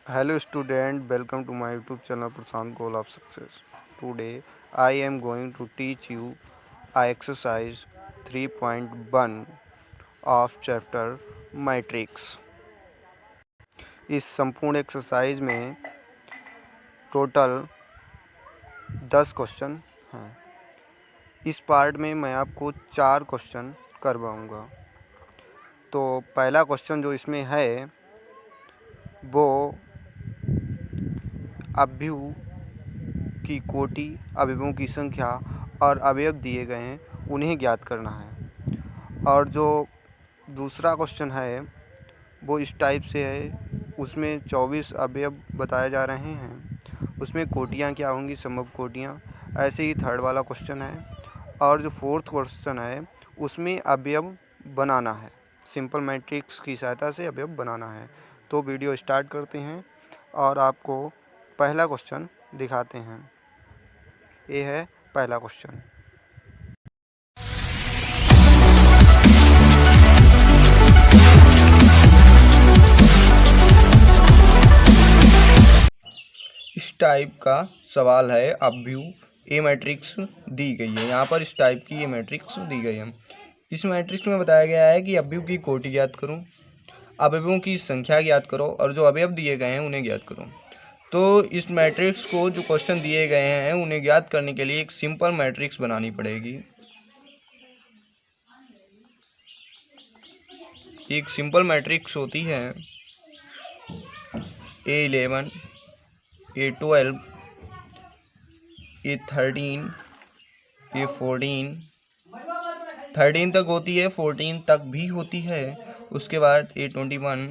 Hello student, welcome to my YouTube channel Prashant Goal of Success. Today I am going to teach you exercise 3.1 of chapter Matrix. इस संपूर्ण exercise में total 10 question हैं। इस part में मैं आपको 4 question करवाऊंगा। तो पहला क्वेश्चन जो इसमें है वो अवयव की कोटि, अवयवों की संख्या और अवयव दिए गए हैं उन्हें ज्ञात करना है। और जो दूसरा क्वेश्चन है वो इस टाइप से है, उसमें 24 अवयव बताए जा रहे हैं, उसमें कोटियाँ क्या होंगी, संभव कोटियाँ। ऐसे ही थर्ड वाला क्वेश्चन है। और जो फोर्थ क्वेश्चन है उसमें अवयव बनाना है, सिंपल मैट्रिक्स की सहायता से अवयव बनाना है। तो वीडियो स्टार्ट करते हैं और आपको पहला क्वेश्चन दिखाते हैं। ये है पहला क्वेश्चन। इस टाइप का सवाल है, अवयव ए मैट्रिक्स दी गई है। यहाँ पर इस टाइप की ये मैट्रिक्स दी गई है। इस मैट्रिक्स में बताया गया है कि अवयव की कोटि ज्ञात करो, अवयवों की संख्या ज्ञात करो और जो अवयव दिए गए हैं उन्हें ज्ञात करो। तो इस मैट्रिक्स को जो क्वेश्चन दिए गए हैं उन्हें ज्ञात करने के लिए एक सिंपल मैट्रिक्स बनानी पड़ेगी। एक सिंपल मैट्रिक्स होती है A11, A12, A13, A14, 13 तक होती है, 14 तक भी होती है। उसके बाद A21,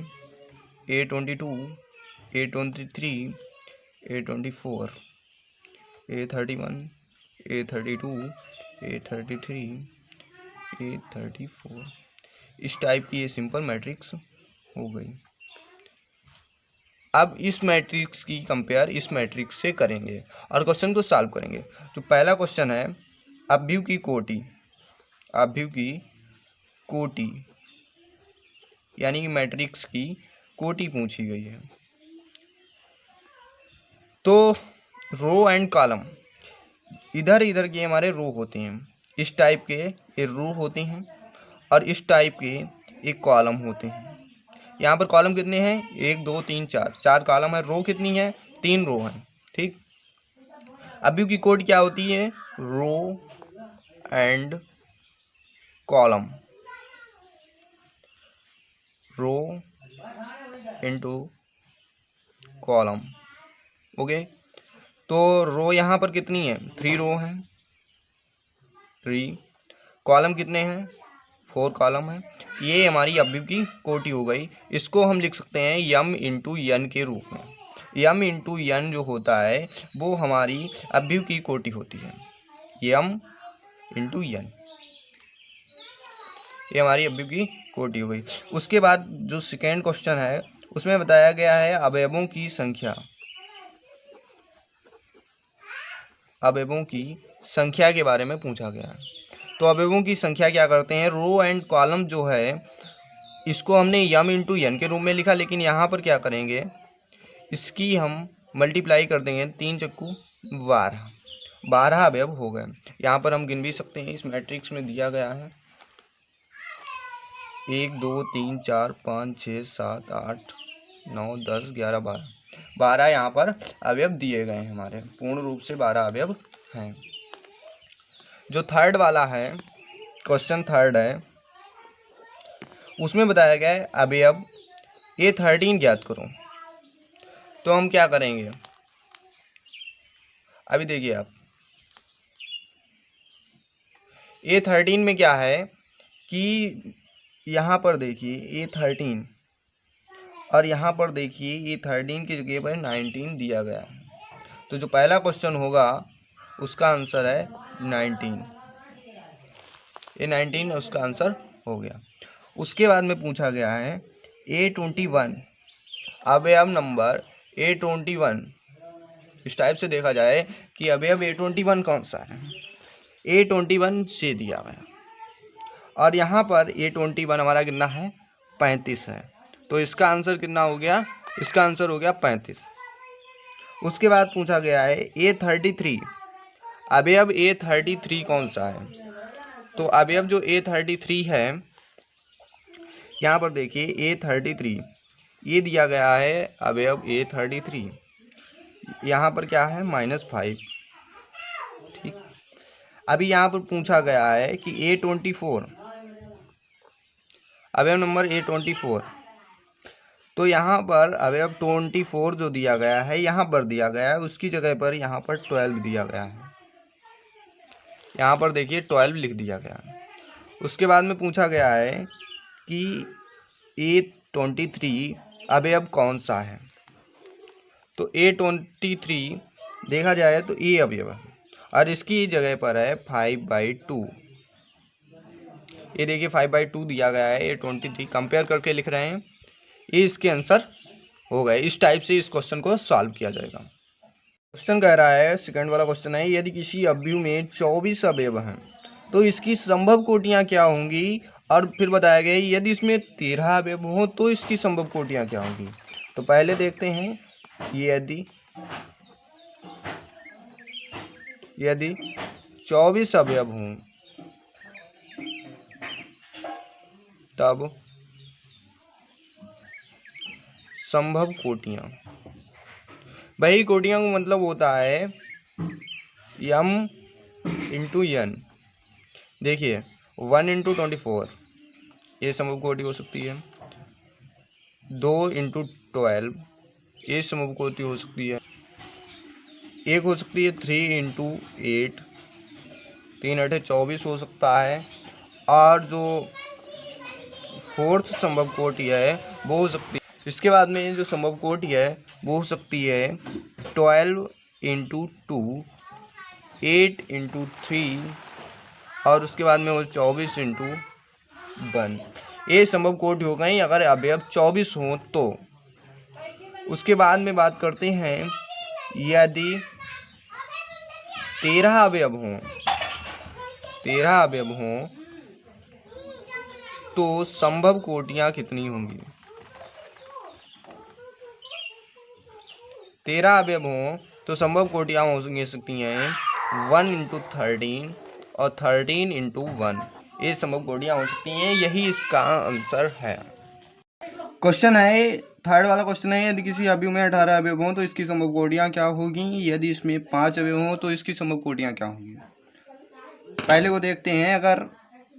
A22, A23, A24, A31, A32, A33, A34। इस टाइप की ये सिंपल मैट्रिक्स हो गई। अब इस मैट्रिक्स की कंपेयर इस मैट्रिक्स से करेंगे और क्वेश्चन को सॉल्व करेंगे। तो पहला क्वेश्चन है अवयव की कोटि, अवयव की कोटि यानी कि मैट्रिक्स की कोटि पूछी गई है। तो रो एंड कॉलम, इधर इधर के हमारे रो होते हैं, इस टाइप के ये रो होते हैं और इस टाइप के एक कॉलम होते हैं। यहाँ पर कॉलम कितने हैं, 1 2 3 4, 4 कॉलम है। रो कितनी है, 3 रो हैं। ठीक, अवयव की कोटि क्या होती है, row and column, row into column. Okay, तो रो यहाँ पर कितनी है, 3 रो हैं, 3। कॉलम कितने हैं, 4 कॉलम है। ये हमारी अवयव की कोटि हो गई। इसको हम लिख सकते हैं यम इंटू एन के रूप में। यम इंटू एन जो होता है वो हमारी अवयव की कोटि होती है, यम इंटू एन। ये हमारी अवयव की कोटि हो गई। उसके बाद जो सेकेंड क्वेश्चन है उसमें बताया गया है अवयवों की संख्या, अवयवों की संख्या के बारे में पूछा गया है। तो अवयवों की संख्या क्या करते हैं, रो एंड कॉलम जो है इसको हमने यम इंटू एन के रूप में लिखा, लेकिन यहाँ पर क्या करेंगे, इसकी हम मल्टीप्लाई कर देंगे, 3 चक्कू 12, 12 अवयव हो गए। यहाँ पर हम गिन भी सकते हैं, इस मैट्रिक्स में दिया गया है 1 2 3 4 5 6 7 8 9 10 11 12, 12 यहाँ पर अवयव दिए गए हैं हमारे, पूर्ण रूप से 12 अवयव हैं। जो थर्ड वाला है, क्वेश्चन थर्ड है, उसमें बताया गया है अवयव A13 ज्ञात करो। तो हम क्या करेंगे, अभी देखिए आप, A13 में क्या है कि यहाँ पर देखिए A13 और यहाँ पर देखिए A13 की जगह पर 19 दिया गया है। तो जो पहला क्वेश्चन होगा उसका आंसर है 19, ये 19 उसका आंसर हो गया। उसके बाद में पूछा गया है A21, अवयव नंबर A21। इस टाइप से देखा जाए कि अवयव A21 कौन सा है, A21 से दिया गया और यहाँ पर A21 हमारा कितना है, 35 है। तो इसका आंसर कितना हो गया, इसका आंसर हो गया 35। उसके बाद पूछा गया है A33 अवयव A33 कौन सा है। तो अवयव जो A33 है, यहाँ पर देखिए A33 ये दिया गया है अवयव A33, यहाँ पर क्या है -5। ठीक, अभी यहाँ पर पूछा गया है कि A24 अवयव नंबर A24, तो यहाँ पर अवयव 24 जो दिया गया है यहाँ पर दिया गया है, उसकी जगह पर यहाँ पर 12 दिया गया है। यहाँ पर देखिए 12 लिख दिया गया है। उसके बाद में पूछा गया है कि A23 अवयव कौन सा है। तो A23 देखा जाए तो ए अवयव है और इसकी जगह पर है 5/2। ये देखिए 5/2 दिया गया है, A23 कंपेयर करके लिख रहे हैं, ये इसके आंसर हो गए। इस टाइप से इस क्वेश्चन को सॉल्व किया जाएगा। क्वेश्चन कह रहा है, सेकंड वाला क्वेश्चन है, यदि किसी अवयव में 24 अवयव हैं तो इसकी संभव कोटियां क्या होंगी। और फिर बताया गया यदि इसमें 13 अवयव हों तो इसकी संभव कोटियां क्या होंगी। तो पहले देखते हैं, यदि 24 अवयव हों तब संभव कोटियां, वही कोटियां का मतलब होता है m इंटू n। देखिए 1 इंटू 24 ये संभव कोटि हो सकती है, 2 इंटू 12 ये संभव कोटि हो सकती है, एक हो सकती है 3 इंटू 8, 3 8 24 हो सकता है। और जो फोर्थ संभव कोटि है वो हो सकती है, इसके बाद में जो संभव कोटि है वो हो सकती है 12 इंटू 2, 8 इंटू 3 और उसके बाद में वो 24 इंटू 1। ये संभव कोटि हो गई अगर अवयव 24 हों तो। उसके बाद में बात करते हैं, यदि 13 अवयव हों तो संभव कोटियां कितनी होंगी। 13 अवयव हों तो संभव कोटियां हो सकती हैं 1 इंटू 13 और 13 इंटू 1, ये संभव कोटियां हो सकती हैं। यही इसका आंसर है। क्वेश्चन है, थर्ड वाला क्वेश्चन है, यदि किसी अवयव में 18 अवयव हों तो इसकी संभव कोटियां क्या होगी। यदि इसमें 5 अवयव हों तो इसकी संभव कोटियां क्या होंगी। पहले को देखते हैं, अगर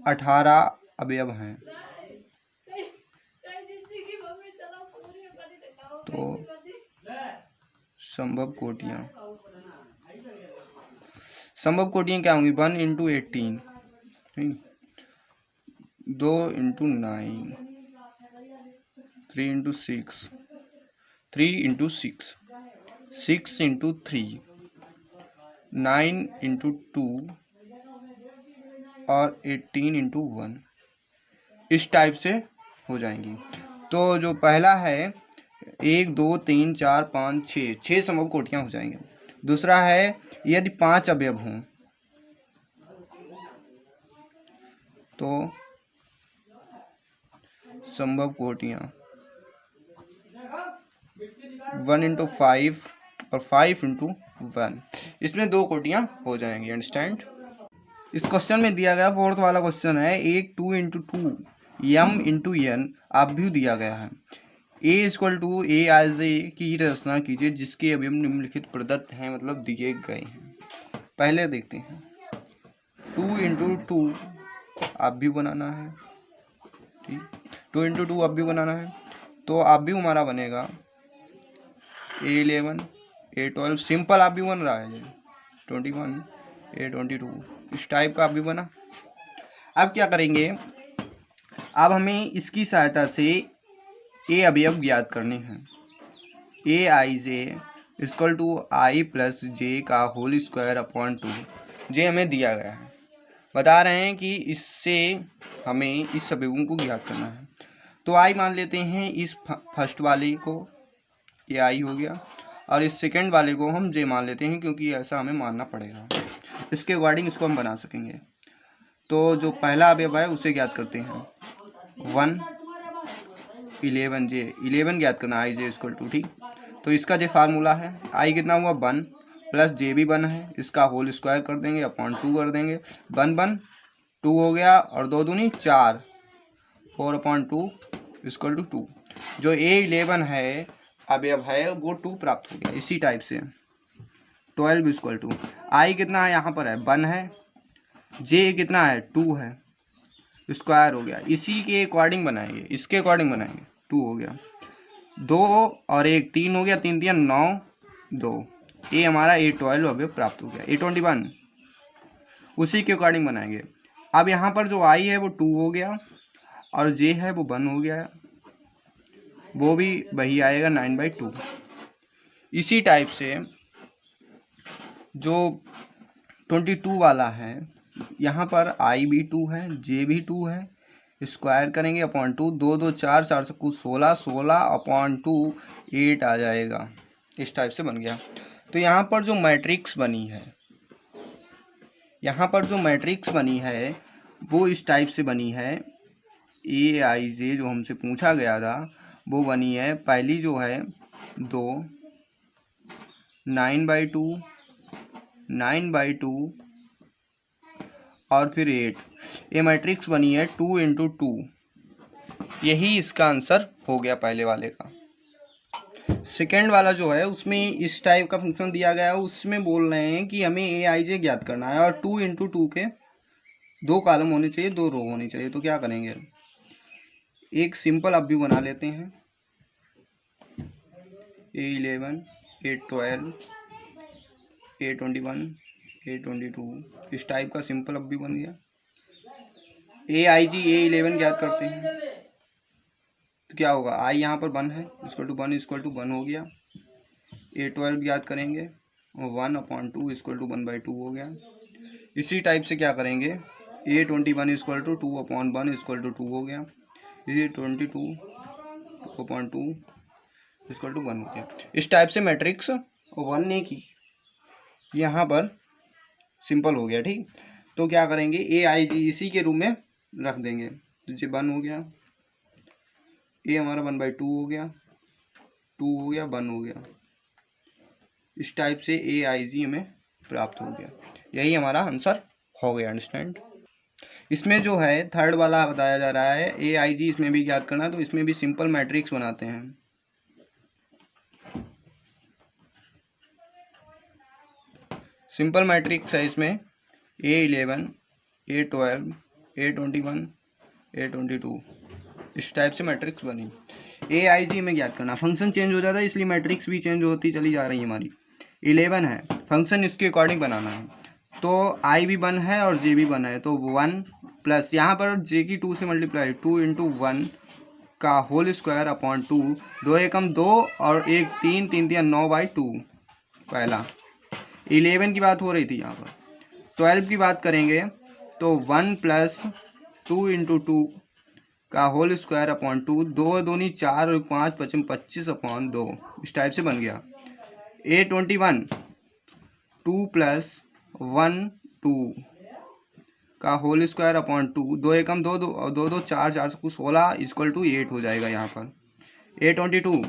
18 अवयव हैं तो संभव कोटियां क्या होंगी। 1 into 18, 2 into 9, 3 into 6, 3 into 6, 6 into 3, 9 into 2 और 18 इंटू 1, इस टाइप से हो जाएंगी। तो जो पहला है 1 2 3 4 5 6 संभव कोटियां हो जाएंगे। दूसरा है यदि 5 अवयव हों तो संभव कोटियां 1 इंटू 5 और 5 इंटू 1, इसमें 2 कोटियां हो जाएंगी। अंडरस्टैंड। इस क्वेश्चन में दिया गया फोर्थ वाला क्वेश्चन है, एक 2 इंटू 2 m इंटू n अवयव दिया गया है। a इक्वल टू ए आज ए की रचना कीजिए जिसके अवयव निम्नलिखित प्रदत्त हैं, मतलब दिए गए हैं। पहले देखते हैं, 2 इंटू 2 अवयव बनाना है। ठीक, 2 इंटू 2 अवयव बनाना है तो अवयव हमारा बनेगा A11 A12, सिंपल अवयव बन रहा है 21 A22, इस टाइप का अवयव बना। अब क्या करेंगे, अब हमें इसकी सहायता से ए अवयव ज्ञात करने हैं। ए आई J equal to I plus जे का होल स्क्वायर अपॉन 2, जे हमें दिया गया है। बता रहे हैं कि इससे हमें इस अवयवों को ज्ञात करना है। तो आई मान लेते हैं, इस फर्स्ट वाले को ये आई हो गया और इस सेकंड वाले को हम जे मान लेते हैं, क्योंकि ऐसा हमें मानना पड़ेगा, इसके अकॉर्डिंग इसको हम बना सकेंगे। तो जो पहला अवयव है उसे ज्ञात करते हैं, 1 11 ज्ञात करना आई जे इक्वल टू, ठीक। तो इसका जो फार्मूला है, आई कितना हुआ 1 प्लस जे भी 1 है, इसका होल स्क्वायर कर देंगे अपॉन 2 कर देंगे, 1 2 हो गया और 2 दूनी 4, 4/2 इक्वल टू 2। जो A11 है अवयव है वो 2 प्राप्त हो गया। इसी टाइप से 12 इक्वल टू आई कितना है, यहाँ पर है 1 है, जे कितना है 2 है, स्क्वायर हो गया। इसी के अकॉर्डिंग बनाएंगे, इसके अकॉर्डिंग बनाएंगे, 2 हो गया, 2 और 1 3 हो गया, 3 3 9 2, ये हमारा A12 अवयव प्राप्त हो गया। A21 उसी के अकॉर्डिंग बनाएंगे। अब यहाँ पर जो आई है वो 2 हो गया और जे है वो 1 हो गया, वो भी वही आएगा 9/2। इसी टाइप से जो 22 वाला है, यहाँ पर आई भी 2 है, जे भी 2 है, स्क्वायर करेंगे अपॉन 2, 2 2 4 4 से कुछ 16, 16/2 8 आ जाएगा। इस टाइप से बन गया। तो यहाँ पर जो मैट्रिक्स बनी है, यहाँ पर जो मैट्रिक्स बनी है वो इस टाइप से बनी है। AIJ जो हमसे पूछा गया था वो बनी है। पहली जो है 2, 9/2, 9/2 और फिर 8, ये मैट्रिक्स बनी है 2 × 2। यही इसका आंसर हो गया पहले वाले का। सेकेंड वाला जो है उसमें इस टाइप का फंक्शन दिया गया है, उसमें बोल रहे हैं कि हमें AIJ ज्ञात करना है और 2 × 2 के 2 कॉलम होने चाहिए, 2 रो होनी चाहिए। तो क्या करेंगे, एक सिंपल अवयव बना लेते हैं, A11, A12, A21, A22, इस टाइप का सिंपल अवयव बन गया। AIJ A11 ज्ञात करते हैं तो क्या होगा, आई यहाँ पर 1 है, इक्वल टू 1 हो गया। A12 ज्ञात करेंगे, 1/2 इक्वल टू 1/2 हो गया। इसी टाइप से क्या करेंगे, A21 equal to 2/1 equal to 2 हो गया। A22 2/2 इक्वल टू 1 हो गया। इस टाइप से मैट्रिक्स 1 ने की, यहाँ पर सिंपल हो गया, ठीक। तो क्या करेंगे, AIJ इसी के रूप में रख देंगे, तो ये 1 हो गया, ए हमारा 1/2 हो गया, 2 हो गया, 1 हो गया। इस टाइप से AIJ हमें प्राप्त हो गया। यही हमारा आंसर हो गया। अंडरस्टैंड। इसमें जो है थर्ड वाला बताया जा रहा है AIJ, इसमें भी ज्ञात करना, तो इसमें भी सिंपल मैट्रिक्स बनाते हैं। सिंपल मैट्रिक्स है इसमें A11, A12, A21, A22, इस टाइप से मैट्रिक्स बनी। AIJ में ज्ञात करना, फंक्शन चेंज हो जाता है इसलिए मैट्रिक्स भी चेंज होती चली जा रही है हमारी। 11 है, फंक्शन इसके अकॉर्डिंग बनाना है, तो आई भी 1 है और जे भी 1 है, तो 1 प्लस यहाँ पर जे की 2 से मल्टीप्लाई, 2 × 1 का होल स्क्वायर अपॉन 2, 2 एकम 2 और 1 3 3 3 9/2 पहला। 11 की बात हो रही थी, यहाँ पर 12 की बात करेंगे तो 1 प्लस 2 × 2 का होल स्क्वायर अपॉन 2, 2 दूनी 4 और 5 5 25/2, इस टाइप से बन गया। A21 2 प्लस 1 2 का होल स्क्वायर अपॉन 2, 2 एकम 2 2 2 2 4 4 से कुछ 16 इक्वल टू 8 हो जाएगा यहाँ पर। A22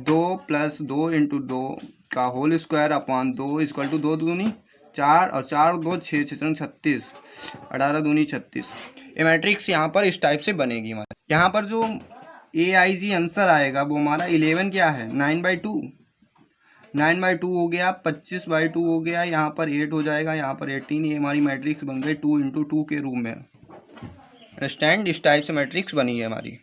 2 प्लस 2 × 2 का whole square upon 2 equal to 2 दूनी 4 और 4 2 6 6 36, 18 दूनी 36। ये मैट्रिक्स यहाँ पर इस टाइप से बनेगी हमारे। यहाँ पर जो AIJ आंसर आएगा वो हमारा 11 क्या है, 9/2, 9/2 हो गया, 25/2 हो गया, यहाँ पर 8 हो जाएगा, यहाँ पर 18। ये हमारी मैट्रिक्स बन गई 2 × 2 के रूप में। अंडरस्टैंड। इस टाइप से मैट्रिक्स बनी है हमारी।